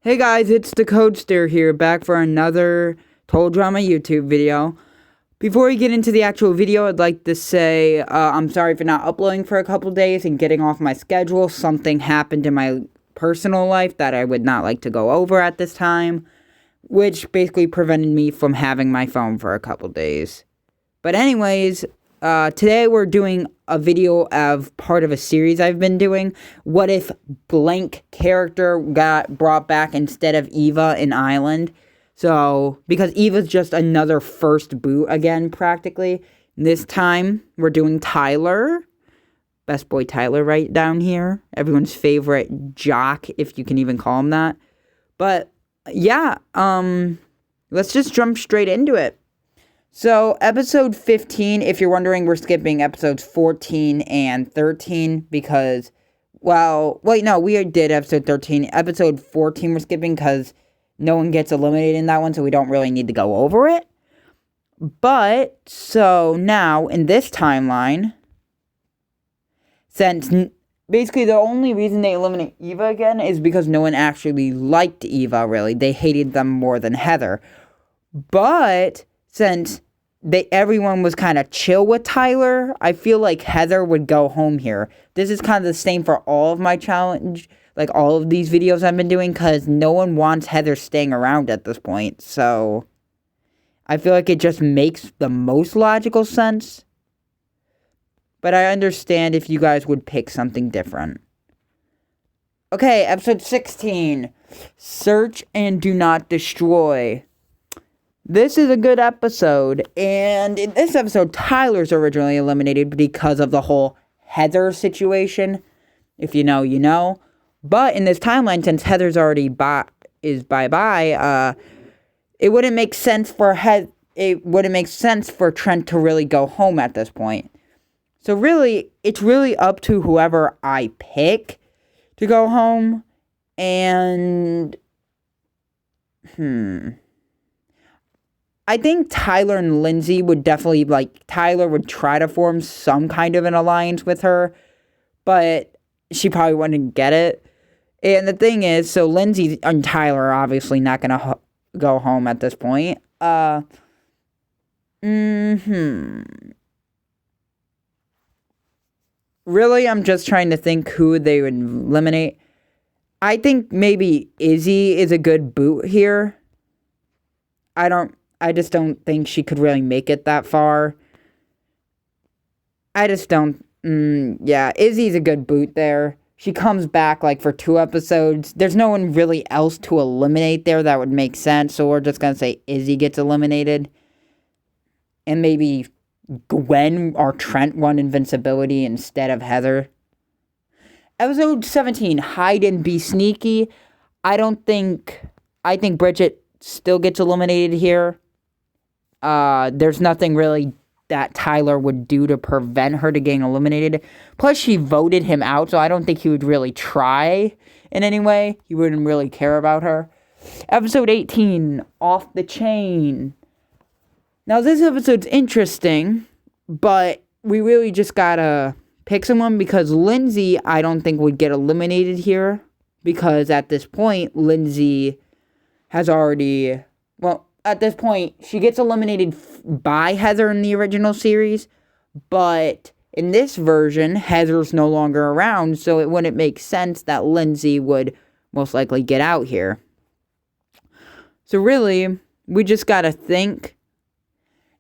Hey guys, it's the Codester here, back for another Total Drama YouTube video. Before we get into the actual video, I'd like to say I'm sorry for not uploading for a couple days and getting off my schedule. Something happened in my personal life that I would not like to go over at this time, which basically prevented me from having my phone for a couple days. But anyways, today we're doing a video of part of a series I've been doing. What if blank character got brought back instead of Eva in Island? So, because Eva's just another first boot again, practically. This time, we're doing Tyler. Best boy Tyler right down here. Everyone's favorite jock, if you can even call him that. But, yeah, let's just jump straight into it. So, episode 15, if you're wondering, we're skipping episodes 14 and 13 because, well, wait, no, we did episode 13. Episode 14 we're skipping because no one gets eliminated in that one, so we don't really need to go over it. But, so now, in this timeline, since basically the only reason they eliminate Eva again is because no one actually liked Eva, really. They hated them more than Heather. But since everyone was kind of chill with Tyler, I feel like Heather would go home here. This is kind of the same for all of my challenge, like all of these videos I've been doing, because no one wants Heather staying around at this point. So I feel like it just makes the most logical sense. But I understand if you guys would pick something different. Okay, episode 16. Search and do not destroy. This is a good episode, and in this episode, Tyler's originally eliminated because of the whole Heather situation. If you know, you know. But in this timeline, since Heather's already bye-bye, it wouldn't make sense for Trent to really go home at this point. So really, it's really up to whoever I pick to go home, and I think Tyler and Lindsay would definitely, Tyler would try to form some kind of an alliance with her, but she probably wouldn't get it. And the thing is, so Lindsay and Tyler are obviously not going to go home at this point. Really, I'm just trying to think who they would eliminate. I think maybe Izzy is a good boot here. I just don't think she could really make it that far. I just don't, yeah, Izzy's a good boot there. She comes back, for 2 episodes. There's no one really else to eliminate there that would make sense, so we're just gonna say Izzy gets eliminated. And maybe Gwen or Trent won invincibility instead of Heather. Episode 17, hide and be sneaky. I think Bridgette still gets eliminated here. There's nothing really that Tyler would do to prevent her to getting eliminated. Plus, she voted him out, so I don't think he would really try in any way. He wouldn't really care about her. Episode 18, off the chain. Now, this episode's interesting, but we really just gotta pick someone because Lindsay, I don't think, would get eliminated here. Because at this point, Lindsay has already, at this point, she gets eliminated by Heather in the original series, but in this version, Heather's no longer around, so it wouldn't make sense that Lindsay would most likely get out here. So really, we just gotta think.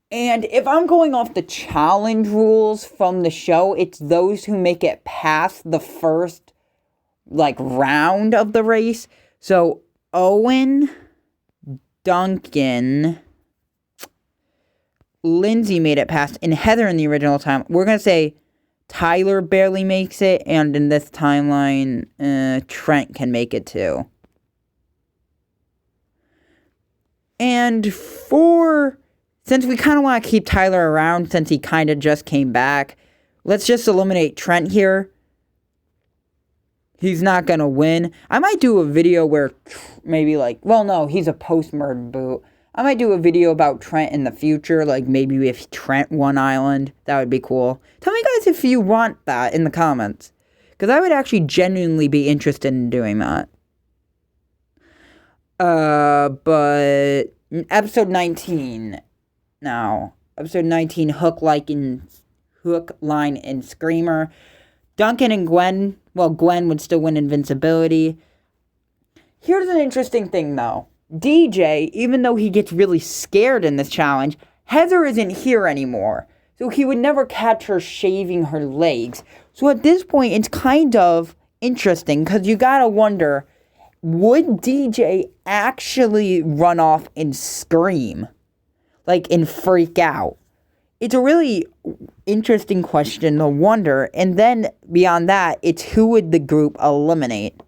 And if I'm going off the challenge rules from the show, it's those who make it past the first, round of the race. So, Owen, Duncan, Lindsay made it past, and Heather in the original time. We're going to say Tyler barely makes it, and in this timeline, Trent can make it too. And since we kind of want to keep Tyler around since he kind of just came back, let's just eliminate Trent here. He's not going to win. I might do a video where maybe no, he's a post-murder boot. I might do a video about Trent in the future, maybe if Trent won Island. That would be cool. Tell me guys if you want that in the comments, because I would actually genuinely be interested in doing that. But episode 19 now. Episode 19, Hook, Line, and Screamer. Duncan and Gwen, well, Gwen would still win invincibility. Here's an interesting thing, though. DJ, even though he gets really scared in this challenge, Heather isn't here anymore. So he would never catch her shaving her legs. So at this point, it's kind of interesting, because you gotta wonder, would DJ actually run off and scream? Like, and freak out? It's a really interesting question to wonder. And then, beyond that, it's who would the group eliminate?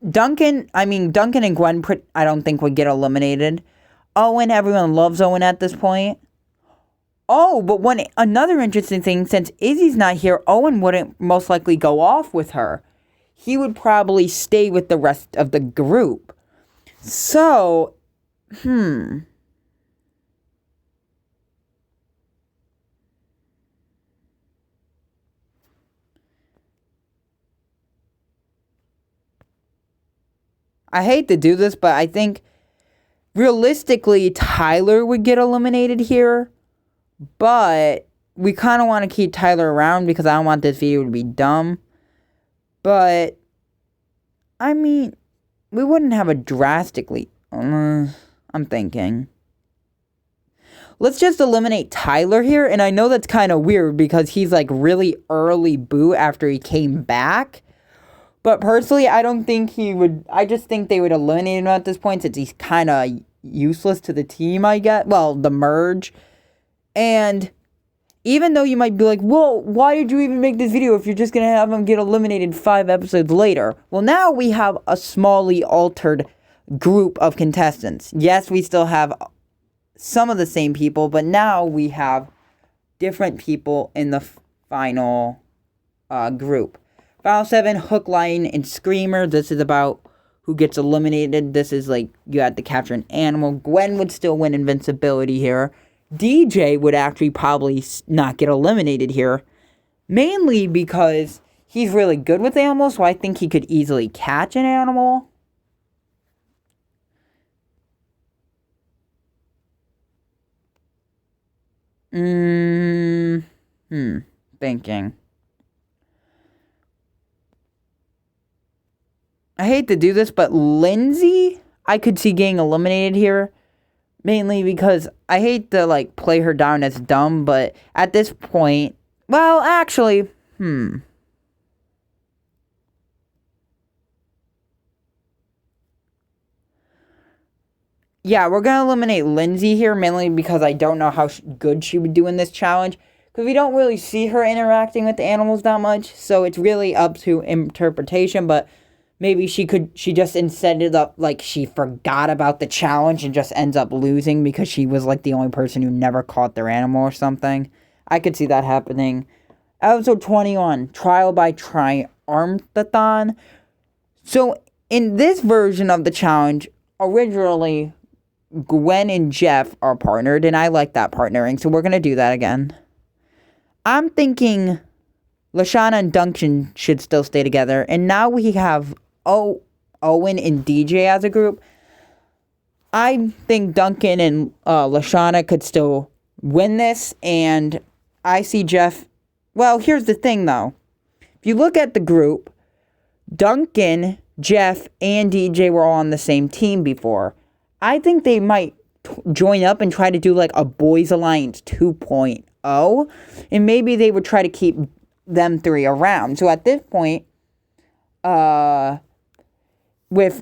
Duncan and Gwen, I don't think would get eliminated. Owen, everyone loves Owen at this point. Oh, but another interesting thing, since Izzy's not here, Owen wouldn't most likely go off with her. He would probably stay with the rest of the group. So, I hate to do this, but I think realistically Tyler would get eliminated here. But we kind of want to keep Tyler around because I don't want this video to be dumb. But, I mean, we wouldn't have a drastically... I'm thinking. Let's just eliminate Tyler here. And I know that's kind of weird because he's like really early boot after he came back. But personally, I don't think he would... I just think they would eliminate him at this point since he's kind of useless to the team, I guess. Well, the merge. And even though you might be like, well, why did you even make this video if you're just going to have him get eliminated 5 episodes later? Well, now we have a smallly altered group of contestants. Yes, we still have some of the same people, but now we have different people in the final group. Final 7, Hook, Line, and Screamer. This is about who gets eliminated. This is like you have to capture an animal. Gwen would still win invincibility here. DJ would actually probably not get eliminated here. Mainly because he's really good with animals, so I think he could easily catch an animal. Thinking. I hate to do this, but Lindsay, I could see getting eliminated here. Mainly because I hate to, like, play her down as dumb, but at this point... Well, actually, Yeah, we're going to eliminate Lindsay here, mainly because I don't know how good she would do in this challenge. Because we don't really see her interacting with the animals that much, so it's really up to interpretation, but... Maybe she just ended up, like, she forgot about the challenge and just ends up losing because she was, like, the only person who never caught their animal or something. I could see that happening. Episode 21, Trial by Triumphathon. So, in this version of the challenge, originally, Gwen and Jeff are partnered, and I like that partnering, so we're going to do that again. I'm thinking Leshawna and Duncan should still stay together, and now we have... Owen and DJ as a group. I think Duncan and Leshawna could still win this, and I see Jeff... Well, here's the thing, though. If you look at the group, Duncan, Jeff, and DJ were all on the same team before. I think they might join up and try to do, like, a Boys Alliance 2.0, and maybe they would try to keep them 3 around. So at this point, with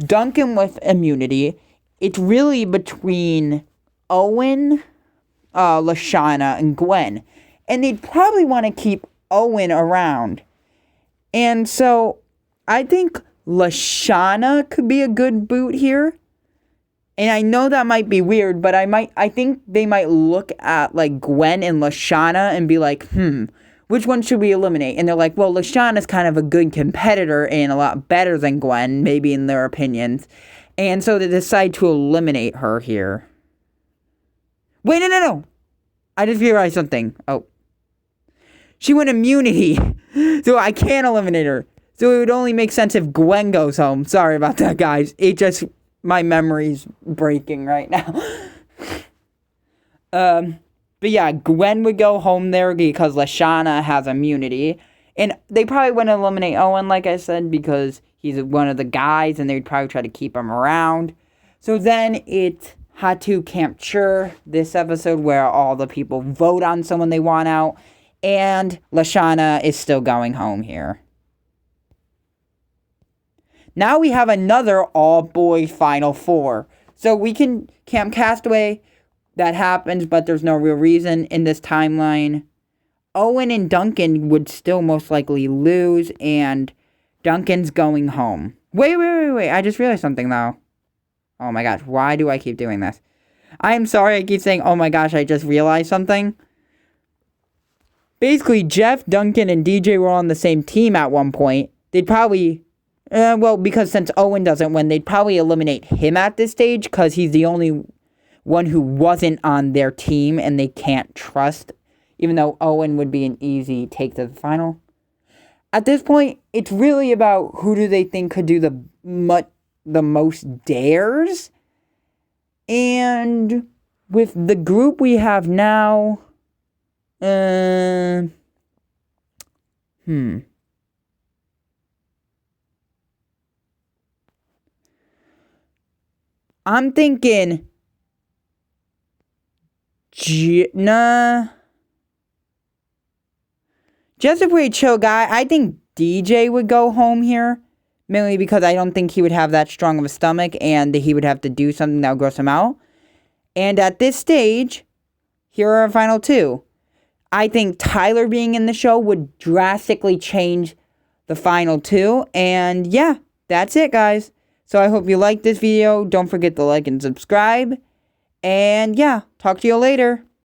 Duncan with immunity, it's really between Owen, Leshawna, and Gwen. And they'd probably want to keep Owen around. And so, I think Leshawna could be a good boot here. And I know that might be weird, but I think they might look at, like, Gwen and Leshawna and be like, which one should we eliminate? And they're like, well, Leshawna's kind of a good competitor and a lot better than Gwen, maybe in their opinions. And so they decide to eliminate her here. Wait, no. I just realized something. Oh. She won immunity. So I can't eliminate her. So it would only make sense if Gwen goes home. Sorry about that, guys. My memory's breaking right now. But yeah, Gwen would go home there because Leshawna has immunity. And they probably wouldn't eliminate Owen, like I said, because he's one of the guys, and they'd probably try to keep him around. So then it's Hatu Capture, this episode, where all the people vote on someone they want out. And Leshawna is still going home here. Now we have another all-boys Final Four. So we can Camp Castaway, that happens, but there's no real reason in this timeline. Owen and Duncan would still most likely lose, and Duncan's going home. Wait. I just realized something, though. Oh my gosh, why do I keep doing this? I'm sorry I keep saying, oh my gosh, I just realized something. Basically, Jeff, Duncan, and DJ were on the same team at one point. They'd probably... because since Owen doesn't win, they'd probably eliminate him at this stage, because he's the only one who wasn't on their team and they can't trust, even though Owen would be an easy take to the final. At this point, it's really about who do they think could do the most dares. And with the group we have now, I'm thinking just a pretty chill guy. I think DJ would go home here, mainly because I don't think he would have that strong of a stomach, and he would have to do something that would gross him out. And at this stage, here are our final two. I think Tyler being in the show would drastically change the final two. And yeah, that's it, guys. So I hope you liked this video. Don't forget to like and subscribe. And yeah, talk to you later.